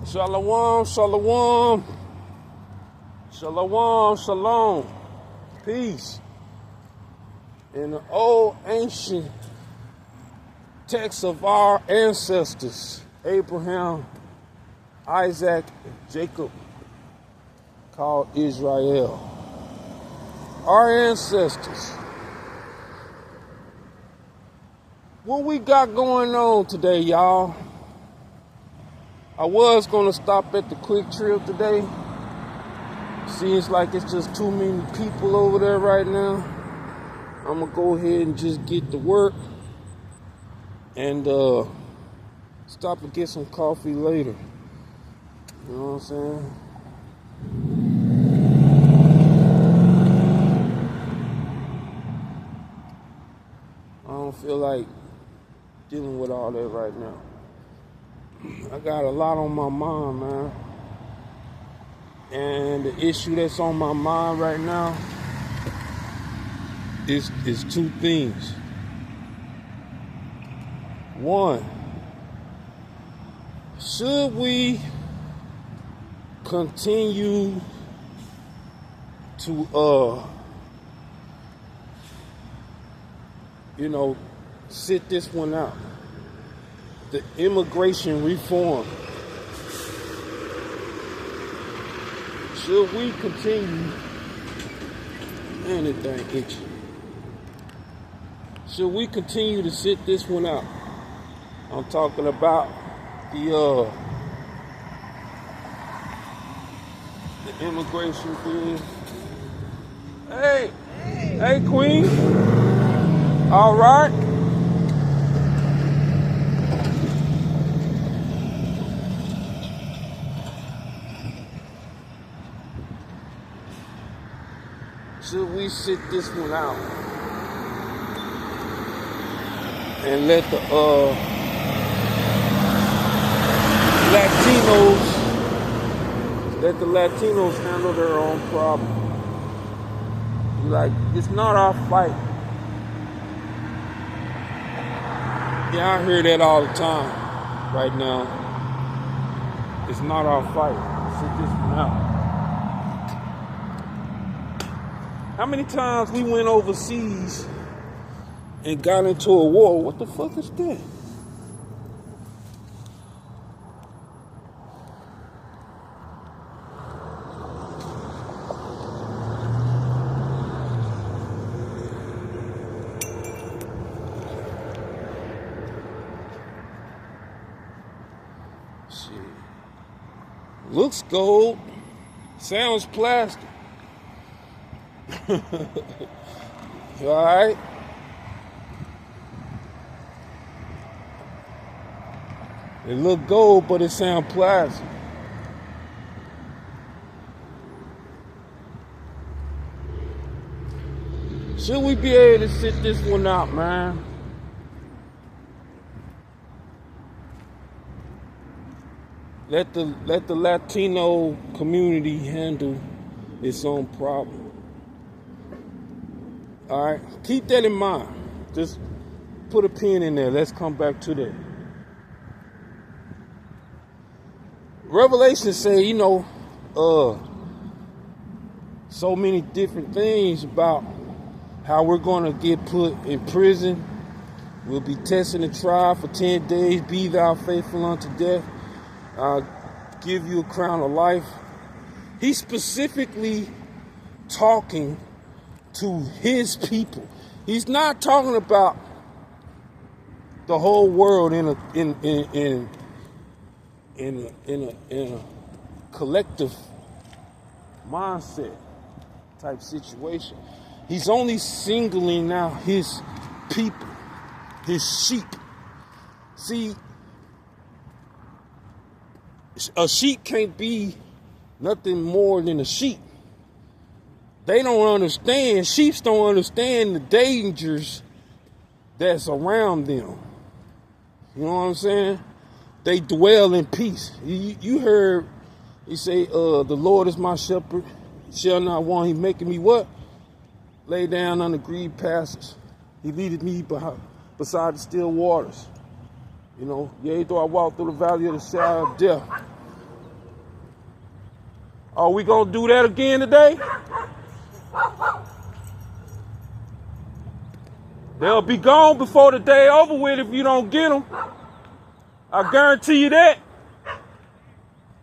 Shalom, shalom, shalom, shalom, peace. In the old ancient texts of our ancestors, Abraham, Isaac, Jacob, called Israel. Our ancestors. What we got going on today, y'all? I was going to stop at the Quick Trip today. Seems like it's just too many people over there right now. I'm going to go ahead and just get to work and stop and get some coffee later. You know what I'm saying? I don't feel like dealing with all that right now. I got a lot on my mind, man. And the issue that's on my mind right now is two things. One, should we continue to sit this one out? The immigration reform. Should we continue? Man, that thing itchy. Should we continue to sit this one out? I'm talking about the immigration thing. Hey, Queen. All right. Should we sit this one out and let the Latinos handle their own problem? Like, it's not our fight. Yeah, I hear that all the time right now. It's not our fight. Sit this one out. How many times we went overseas and got into a war? What the fuck is that? Shit. Looks gold. Sounds plastic. You alright? It look gold, but it sound plastic. Should we be able to sit this one out, man? Let the Latino community handle its own problem. All right, keep that in mind. Just put a pin in there. Let's come back to that. Revelation say, so many different things about how we're going to get put in prison. We'll be tested and tried for 10 days. Be thou faithful unto death. I'll give you a crown of life. He's specifically talking to his people. He's not talking about the whole world in a collective mindset type situation. He's only singling out his people, his sheep. See, a sheep can't be nothing more than a sheep. They don't understand. Sheep don't understand the dangers that's around them. You know what I'm saying? They dwell in peace. You heard he say, the Lord is my shepherd, shall not want. He making me what? Lay down under green pastures. He leadeth me beside the still waters. Yea, though I walk through the valley of the shadow of death, Are we gonna do that again today? They'll be gone before the day over with if you don't get them. I guarantee you that.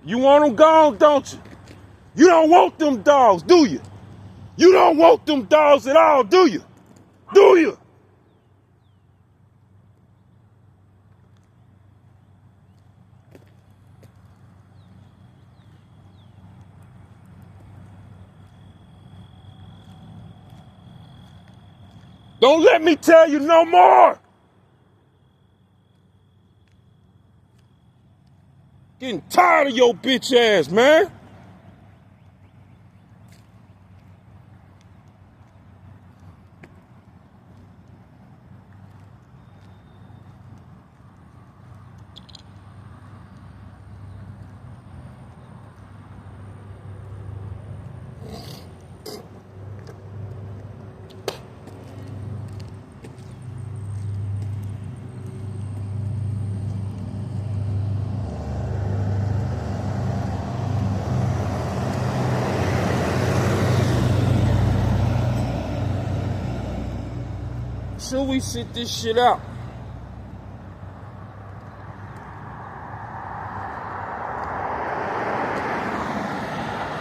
You want them gone, don't you? You don't want them dogs, do you? You don't want them dogs at all, do you? Do you? Don't let me tell you no more. Getting tired of your bitch ass, man. Should we sit this shit out?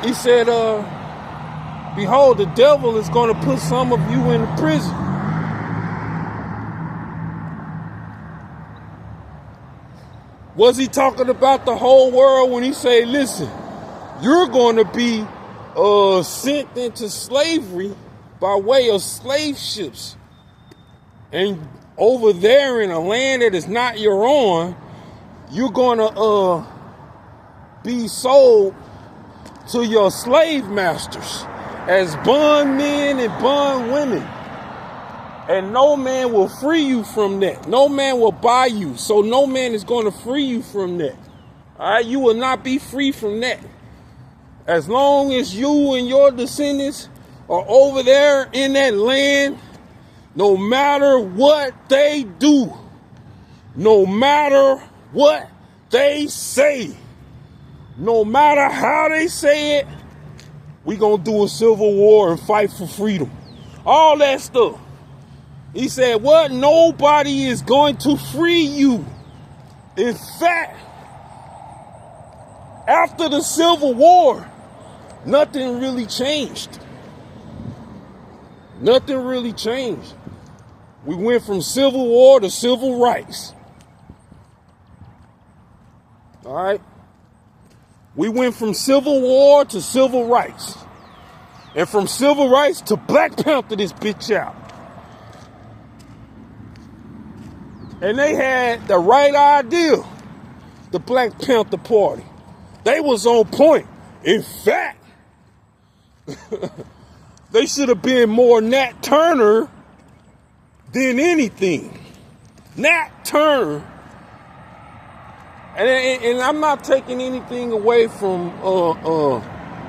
He said, behold, the devil is going to put some of you in prison. Was he talking about the whole world when he said, listen, you're going to be sent into slavery by way of slave ships? And over there in a land that is not your own, you're going to be sold to your slave masters as bondmen and bondwomen. And no man will free you from that. No man will buy you. So no man is going to free you from that. All right? You will not be free from that. As long as you and your descendants are over there in that land, no matter what they do, no matter what they say, no matter how they say it, we gonna do a civil war and fight for freedom. All that stuff. He said, what? Nobody is going to free you. In fact, after the Civil War, nothing really changed. Nothing really changed. We went from civil war to civil rights. All right? We went from civil war to civil rights. And from civil rights to Black Panther this bitch out. And they had the right idea, the Black Panther Party. They was on point. In fact, they should have been more Nat Turner than anything. Nat Turner. And I'm not taking anything away from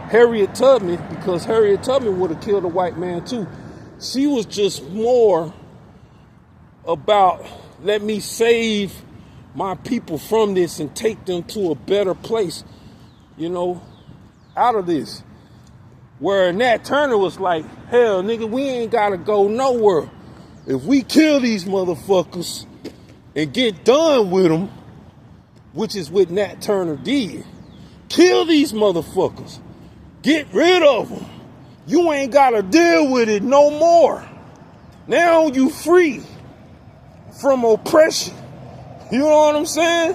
Harriet Tubman, because Harriet Tubman would have killed a white man too. She was just more about, let me save my people from this and take them to a better place, you know, out of this. Where Nat Turner was like, hell, nigga, we ain't gotta go nowhere. If we kill these motherfuckers and get done with them, which is what Nat Turner did, kill these motherfuckers, get rid of them. You ain't gotta deal with it no more. Now you free from oppression. You know what I'm saying?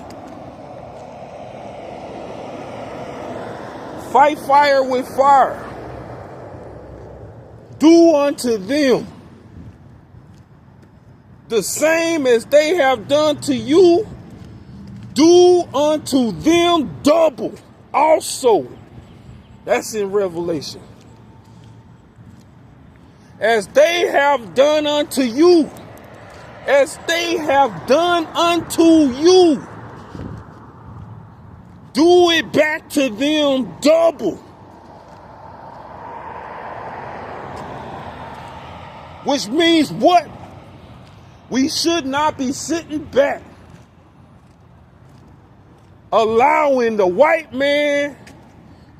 Fight fire with fire. Do unto them the same as they have done to you. Do unto them double also. That's in Revelation. As they have done unto you, as they have done unto you, do it back to them double. Which means what? We should not be sitting back allowing the white man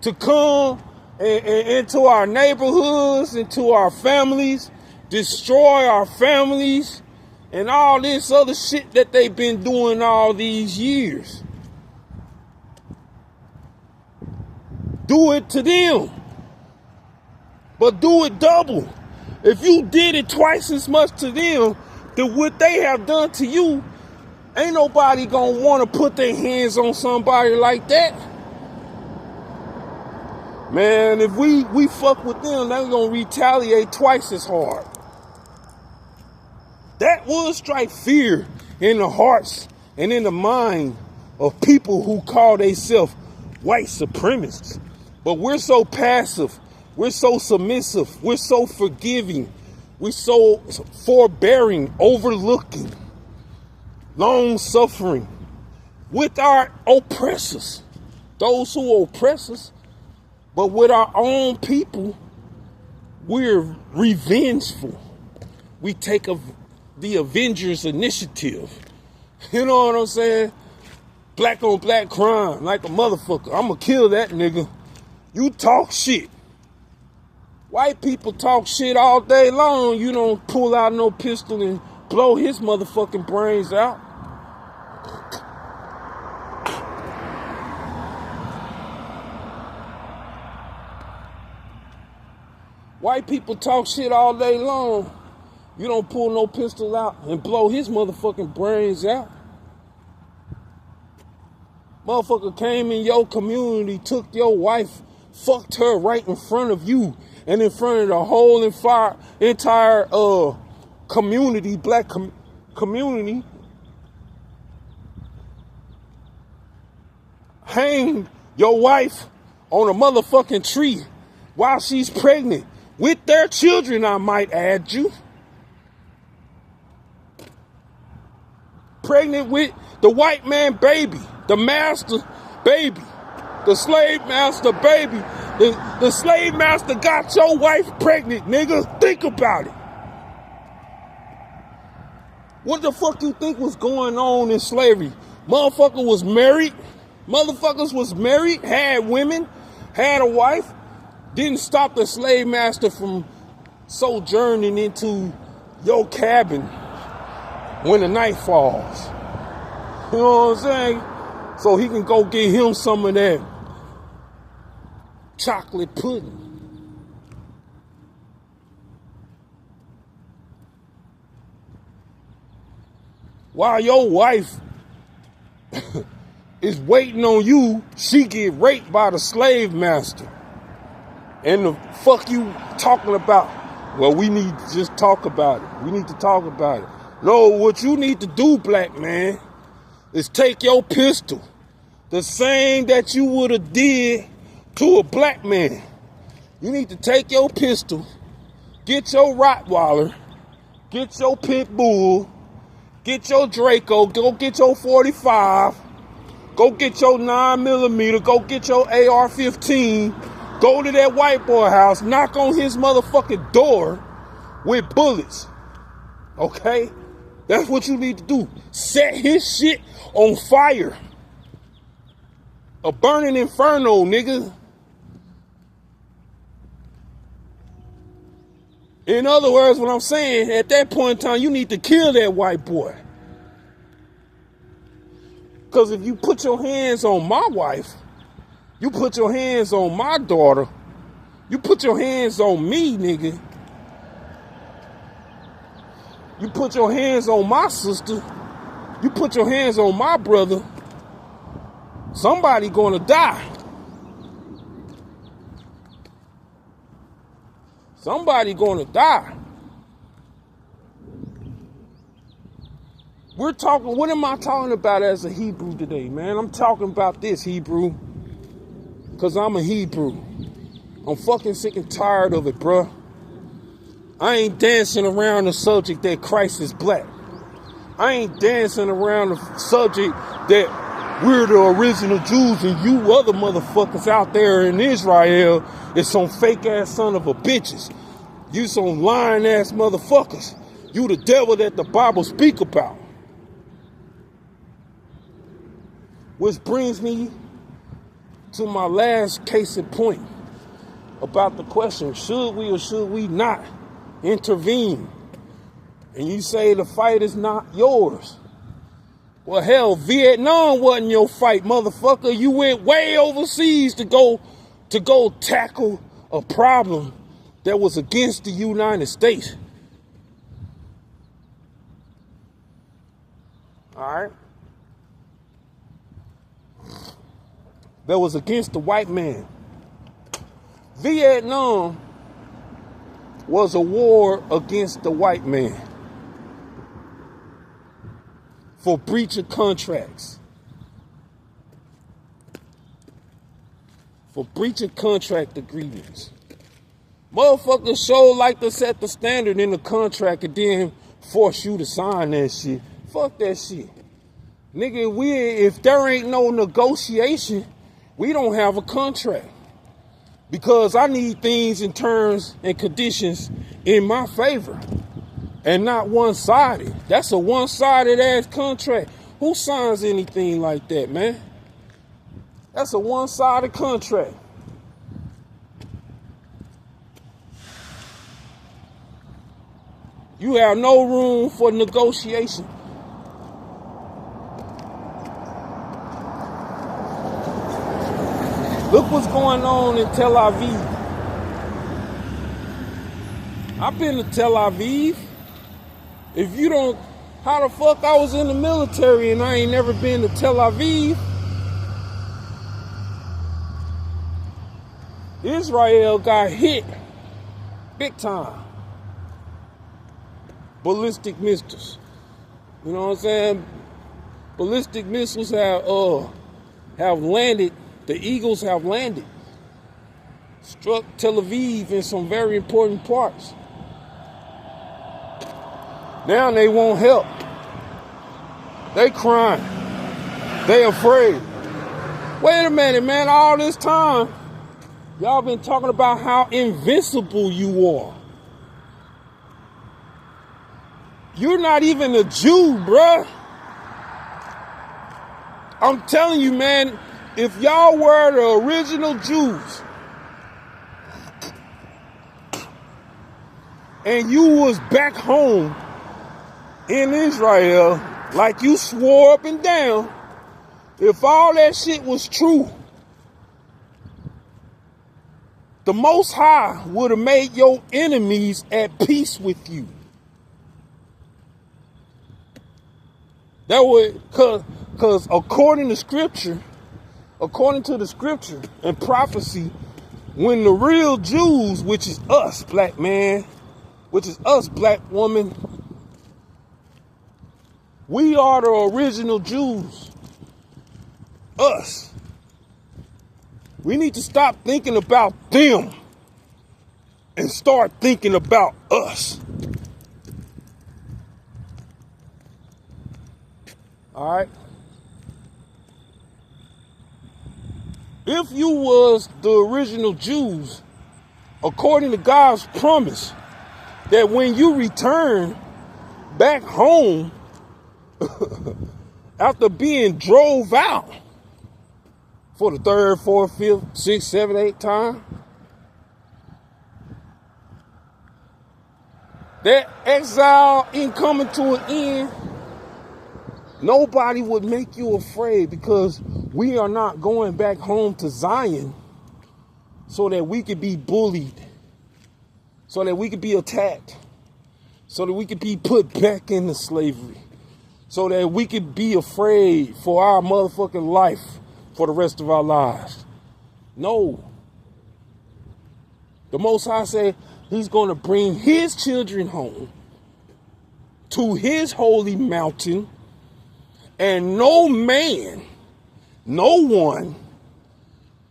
to come into our neighborhoods, into our families, destroy our families, and all this other shit that they've been doing all these years. Do it to them, but do it double. If you did it twice as much to them than what they have done to you, ain't nobody gonna want to put their hands on somebody like that. Man, if we fuck with them, they're gonna retaliate twice as hard. That would strike fear in the hearts and in the mind of people who call themselves white supremacists. But we're so passive, we're so submissive, we're so forgiving, we're so forbearing, overlooking, long-suffering with our oppressors, those who oppress us. But with our own people, we're revengeful. We take the Avengers initiative. You know what I'm saying? Black on black crime, like a motherfucker. I'm gonna kill that nigga. You talk shit. White people talk shit all day long. You don't pull out no pistol and blow his motherfucking brains out. White people talk shit all day long. You don't pull no pistol out and blow his motherfucking brains out. Motherfucker came in your community, took your wife, fucked her right in front of you and in front of the whole entire community, black community. Hang your wife on a motherfucking tree while she's pregnant with their children, I might add you. Pregnant with the white man baby, the master baby, the slave master baby. The slave master got your wife pregnant, nigga. Think about it. What the fuck you think was going on in slavery? Motherfucker was married. Motherfuckers was married, had women, had a wife. Didn't stop the slave master from sojourning into your cabin when the night falls. You know what I'm saying? So he can go get him some of that chocolate pudding. While your wife is waiting on you, she get raped by the slave master. And the fuck you talking about? Well, we need to just talk about it. We need to talk about it. No, what you need to do, black man, is take your pistol, the same that you would have did to a black man. You need to take your pistol, get your Rottweiler, get your Pit Bull, get your Draco, go get your 45, go get your 9mm, go get your AR-15, go to that white boy house, knock on his motherfucking door with bullets. Okay? That's what you need to do. Set his shit on fire. A burning inferno, nigga. In other words, what I'm saying, at that point in time, you need to kill that white boy. Because if you put your hands on my wife, you put your hands on my daughter, you put your hands on me, nigga. You put your hands on my sister, you put your hands on my brother, somebody gonna die. Somebody gonna die. We're talking, what am I talking about as a Hebrew today, man? I'm talking about this, Hebrew, because I'm a Hebrew. I'm fucking sick and tired of it, bruh. I ain't dancing around the subject that Christ is black. I ain't dancing around the subject that we're the original Jews and you other motherfuckers out there in Israel is some fake ass son of a bitches. You some lying ass motherfuckers. You the devil that the Bible speak about. Which brings me to my last case in point about the question, should we or should we not intervene? And you say the fight is not yours. Well, hell, Vietnam wasn't your fight, motherfucker. You went way overseas to go tackle a problem that was against the United States. All right? That was against the white man. Vietnam was a war against the white man for breach of contracts. For breach of contract agreements. Motherfuckers sure like to set the standard in the contract and then force you to sign that shit. Fuck that shit. Nigga, if there ain't no negotiation, we don't have a contract. Because I need things in terms and conditions in my favor. And not one-sided. That's a one-sided ass contract. Who signs anything like that, man? That's a one-sided contract. You have no room for negotiation. Look what's going on in Tel Aviv. I've been to Tel Aviv. If you don't, how the fuck I was in the military and I ain't never been to Tel Aviv? Israel got hit big time. Ballistic missiles. You know what I'm saying? Ballistic missiles have landed. The Eagles have landed. Struck Tel Aviv in some very important parts. Now they won't help. They crying. They afraid. Wait a minute, man. All this time, y'all been talking about how invincible you are. You're not even a Jew, bruh. I'm telling you, man, if y'all were the original Jews and you was back home in Israel, like you swore up and down, if all that shit was true, the Most High would have made your enemies at peace with you. That would, cause according to the scripture and prophecy, when the real Jews, which is us, black man, which is us, black woman, we are the original Jews. Us. We need to stop thinking about them and start thinking about us. All right? If you was the original Jews, according to God's promise, that when you return back home after being drove out for the third, fourth, fifth, sixth, seventh, eighth time, that exile ain't coming to an end, nobody would make you afraid, because we are not going back home to Zion so that we could be bullied, so that we could be attacked, so that we could be put back into slavery, so that we could be afraid for our motherfucking life for the rest of our lives. No. The Most High said he's going to bring his children home to his holy mountain, and no man, no one,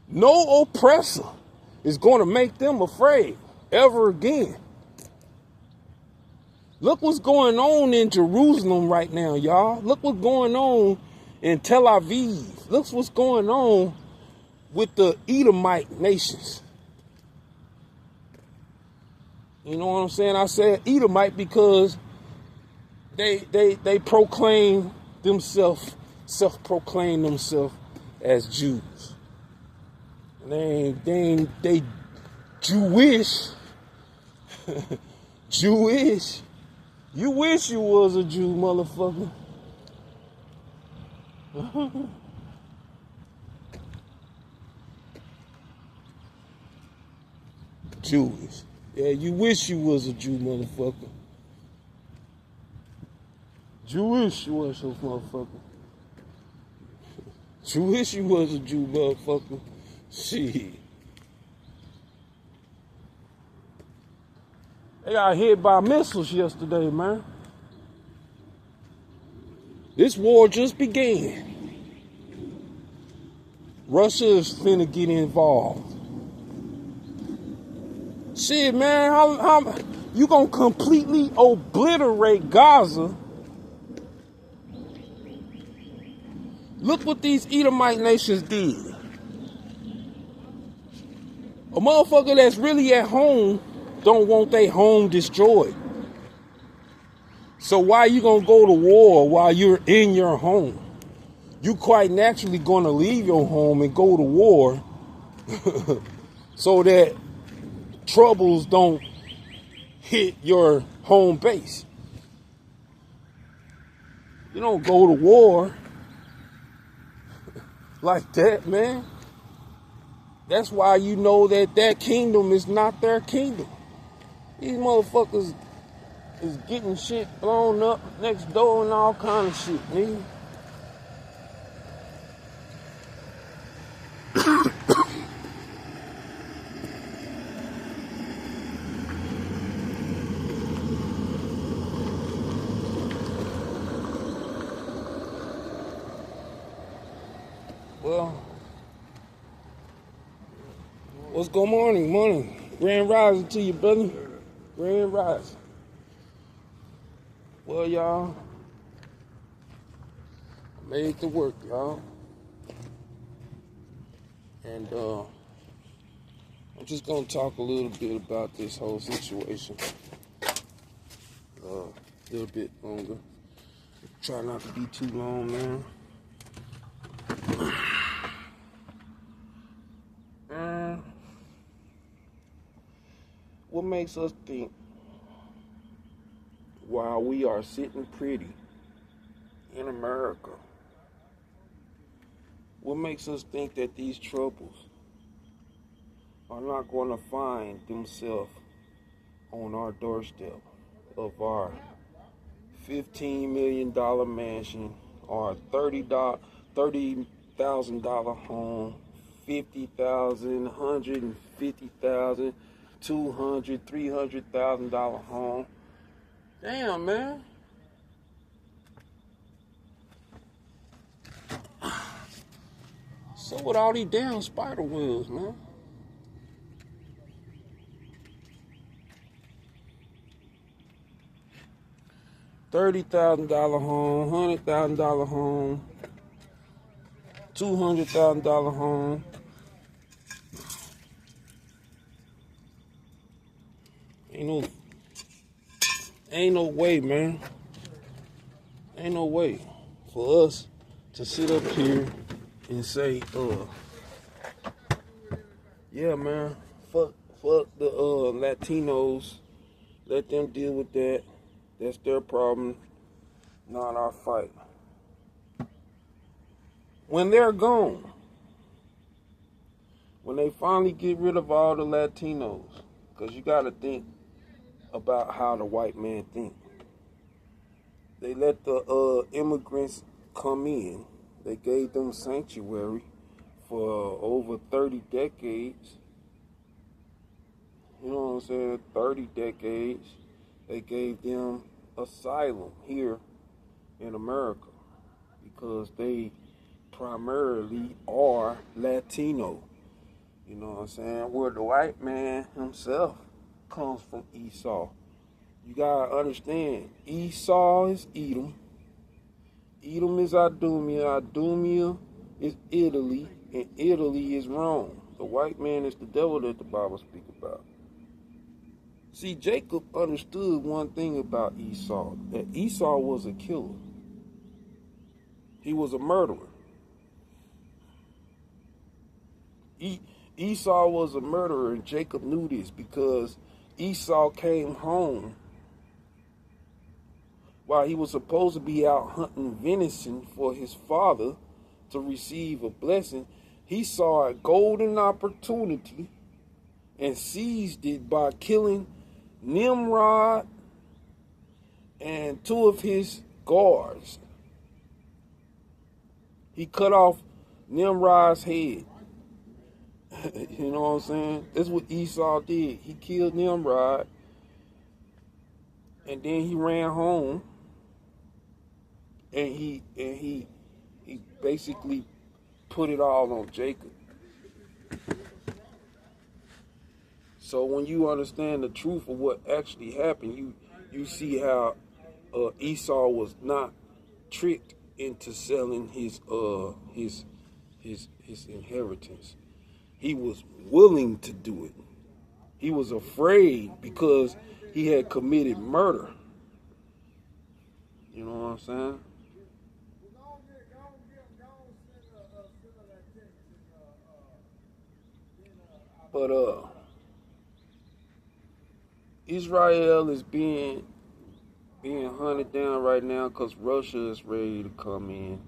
no oppressor is going to make them afraid ever again. Look what's going on in Jerusalem right now, y'all. Look what's going on in Tel Aviv. Look what's going on with the Edomite nations. You know what I'm saying? I said Edomite because they proclaim themselves, self-proclaim themselves as Jews. They Jewish. Jewish. You wish you was a Jew, motherfucker. Jewish. Yeah, you wish you was a Jew, motherfucker. Jewish you was a motherfucker. You wish you was a Jew, motherfucker. Shit. They got hit by missiles yesterday, man. This war just began. Russia is finna get involved. Shit, man, how you gonna completely obliterate Gaza? Look what these Edomite nations did. A motherfucker that's really at home don't want their home destroyed. So why you gonna go to war while you're in your home? You quite naturally gonna leave your home and go to war so that troubles don't hit your home base. You don't go to war like that, man. That's why you know that kingdom is not their kingdom. These motherfuckers is getting shit blown up next door and all kind of shit, nigga. Well, what's going on? Morning. Grand rising to you, brother. Grand rising. Well, y'all, I made it to work, y'all. And I'm just going to talk a little bit about this whole situation. A little bit longer. Try not to be too long, man. What makes us think while we are sitting pretty in America, what makes us think that these troubles are not going to find themselves on our doorstep of our $15 million mansion, our $30,000 home, $50,000, $150,000, $200,000, $300,000 home? Damn, man. So with all these damn spider webs, man. $30,000 home, $100,000 home, $200,000 home. Ain't no way, man. Ain't no way for us to sit up here and say, yeah, man, fuck the Latinos. Let them deal with that. That's their problem, not our fight. When they're gone, when they finally get rid of all the Latinos, because you got to think about how the white man think. They let the immigrants come in. They gave them sanctuary for over 30 decades. You know what I'm saying? 30 decades. They gave them asylum here in America because they primarily are Latino. You know what I'm saying? Where the white man himself comes from Esau. You gotta understand, Esau is Edom. Edom is Idumea. Idumea is Italy. And Italy is Rome. The white man is the devil that the Bible speaks about. See, Jacob understood one thing about Esau, that Esau was a killer. He was a murderer. Esau was a murderer, and Jacob knew this because Esau came home while he was supposed to be out hunting venison for his father to receive a blessing. He saw a golden opportunity and seized it by killing Nimrod and two of his guards. He cut off Nimrod's head. You know what I'm saying? That's what Esau did. He killed Nimrod, and then he ran home, and he basically put it all on Jacob. So when you understand the truth of what actually happened, you see how Esau was not tricked into selling his inheritance. He was willing to do it. He was afraid because he had committed murder. You know what I'm saying? But Israel is being hunted down right now because Russia is ready to come in.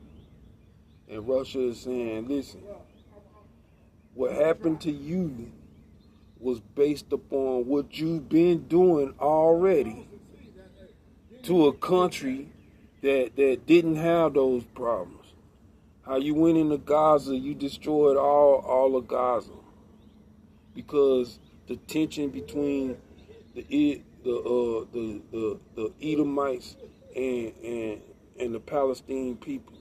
And Russia is saying, listen, what happened to you was based upon what you've been doing already to a country that didn't have those problems. How you went into Gaza, you destroyed all of Gaza because the tension between the Edomites and the Palestinian people.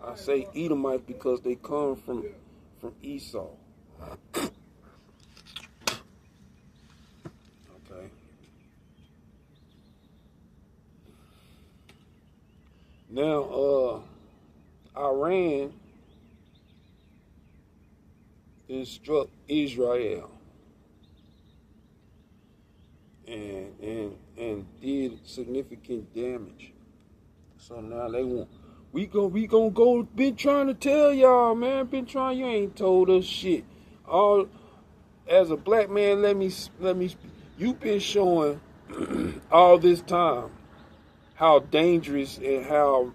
I say Edomites because they come from Esau. Okay. Now, Iran struck Israel and did significant damage. So now they want we gonna go. Been trying to tell y'all, man. You ain't told us shit. All as a black man, let me. You've been showing all this time how dangerous and how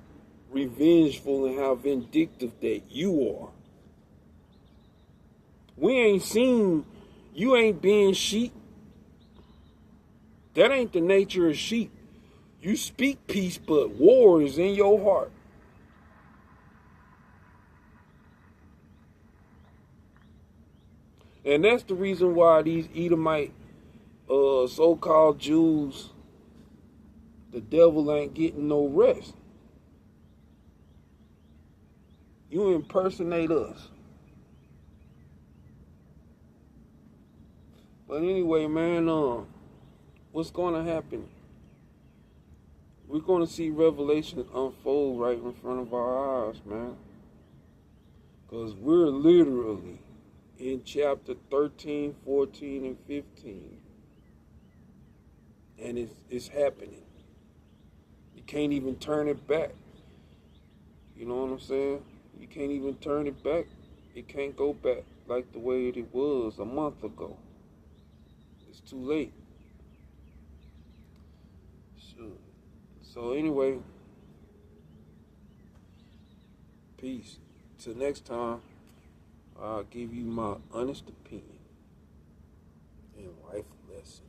revengeful and how vindictive that you are. We ain't seen you ain't being sheep. That ain't the nature of sheep. You speak peace, but war is in your heart. And that's the reason why these Edomite so-called Jews, the devil ain't getting no rest. You impersonate us. But anyway, man, what's going to happen? We're going to see Revelation unfold right in front of our eyes, man. Because we're literally in chapter 13, 14, and 15. And it's happening. You can't even turn it back. You know what I'm saying? You can't even turn it back. It can't go back like the way it was a month ago. It's too late. So anyway, peace. Till next time, I'll give you my honest opinion and life lesson.